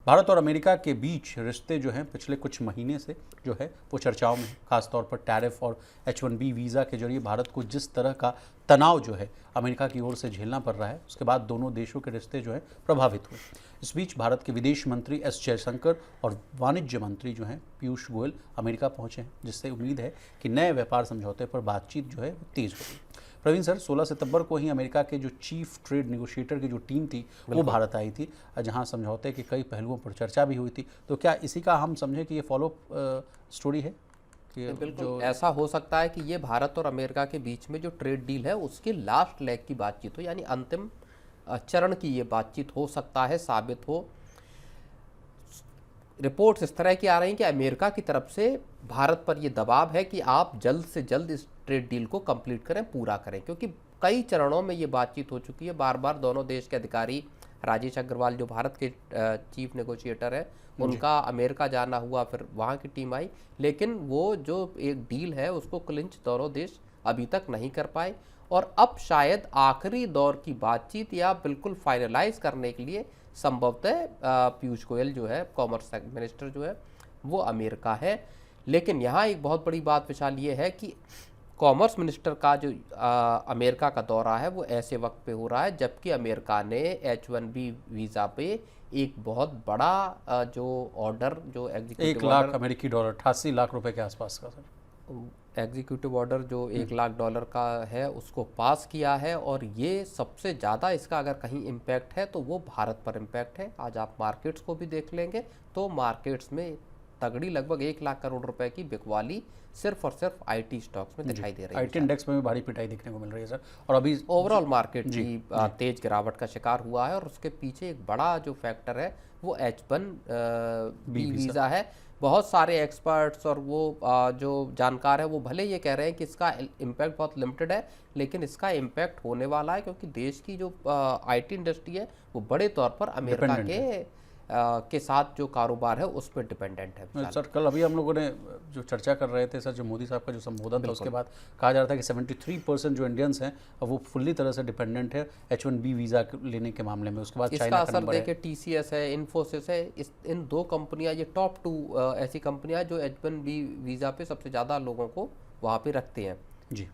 भारत और अमेरिका के बीच रिश्ते जो हैं पिछले कुछ महीने से जो है वो चर्चाओं में, खासतौर पर टैरिफ और H1B वीज़ा के जरिए भारत को जिस तरह का तनाव जो है अमेरिका की ओर से झेलना पड़ रहा है, उसके बाद दोनों देशों के रिश्ते जो है प्रभावित हुए। इस बीच भारत के विदेश मंत्री एस जयशंकर और वाणिज्य मंत्री जो हैं पीयूष गोयल अमेरिका पहुंचे हैं, जिससे उम्मीद है कि नए व्यापार समझौते पर बातचीत जो है वो तेज होगी। प्रवीण सर, 16 सितंबर को ही अमेरिका के जो चीफ ट्रेड नेगोशिएटर की जो टीम थी वो भारत आई थी, जहां समझौते के कई पहलुओं पर चर्चा भी हुई थी। तो क्या इसी का हम समझें कि ये फॉलो स्टोरी है कि बिल्कुल ऐसा हो सकता है कि ये भारत और अमेरिका के बीच में जो ट्रेड डील है उसकी लास्ट लेग की बातचीत हो, यानी अंतिम चरण की ये बातचीत हो सकता है, साबित हो। रिपोर्ट्स इस तरह की आ रही हैं कि अमेरिका की तरफ से भारत पर ये दबाव है कि आप जल्द से जल्द इस ट्रेड डील को कंप्लीट करें, पूरा करें, क्योंकि कई चरणों में ये बातचीत हो चुकी है। बार बार दोनों देश के अधिकारी, राजेश अग्रवाल जो भारत के चीफ नेगोशिएटर है, उनका अमेरिका जाना हुआ, फिर वहाँ की टीम आई, लेकिन वो जो एक डील है उसको क्लिंच दोनों देश अभी तक नहीं कर पाए। और अब शायद आखिरी दौर की बातचीत या बिल्कुल फाइनलाइज करने के लिए संभवतः पीयूष गोयल जो है कॉमर्स मिनिस्टर जो है वो अमेरिका है। लेकिन यहाँ एक बहुत बड़ी बात विशाल ये है कि कॉमर्स मिनिस्टर का जो अमेरिका का दौरा है वो ऐसे वक्त पे हो रहा है जबकि अमेरिका ने H1B वीज़ा पे एक बहुत बड़ा जो ऑर्डर, जो एग्जीक्यूटिव 1 लाख अमेरिकी डॉलर, 88 लाख रुपए के आसपास का सर, एग्जीक्यूटिव ऑर्डर जो $1 लाख का है उसको पास किया है। और ये सबसे ज़्यादा इसका अगर कहीं इम्पैक्ट है तो वो भारत पर इम्पैक्ट है। आज आप मार्केट्स को भी देख लेंगे तो मार्केट्स में तगड़ी लगभग 1 लाख करोड़ रुपए की बिकवाली सिर्फ और सिर्फ आईटी स्टॉक्स में दिखाई दे रही है। आईटी इंडेक्स में भी भारी पिटाई देखने को मिल रही है सर। और अभी ओवरऑल मार्केट भी तेज गिरावट का शिकार हुआ है और उसके पीछे एक बड़ा जो फैक्टर है वो H1B वीज़ा है। बहुत सारे एक्सपर्ट्स और वो जो जानकार है वो भले ये कह रहे हैं कि इसका इम्पैक्ट बहुत लिमिटेड है, लेकिन इसका इम्पैक्ट होने वाला है क्योंकि देश की जो आईटी इंडस्ट्री है वो बड़े तौर पर अमेरिका के साथ जो कारोबार है उस पर डिपेंडेंट है। सर, कल अभी हम लोगों ने जो चर्चा कर रहे थे सर, जो मोदी साहब का जो संबोधन था उसके बाद कहा जा रहा था कि 73% जो इंडियंस हैं वो फुल्ली तरह से डिपेंडेंट है H1B वीज़ा लेने के मामले में। उसके बाद इसका असर देखिए TCS है, इन्फोसिस है, इन 2 कंपनियां, ये टॉप 2 ऐसी कंपनियां जो H1B वीज़ा पे सबसे ज़्यादा लोगों को वहाँ पे रखते हैं। जी।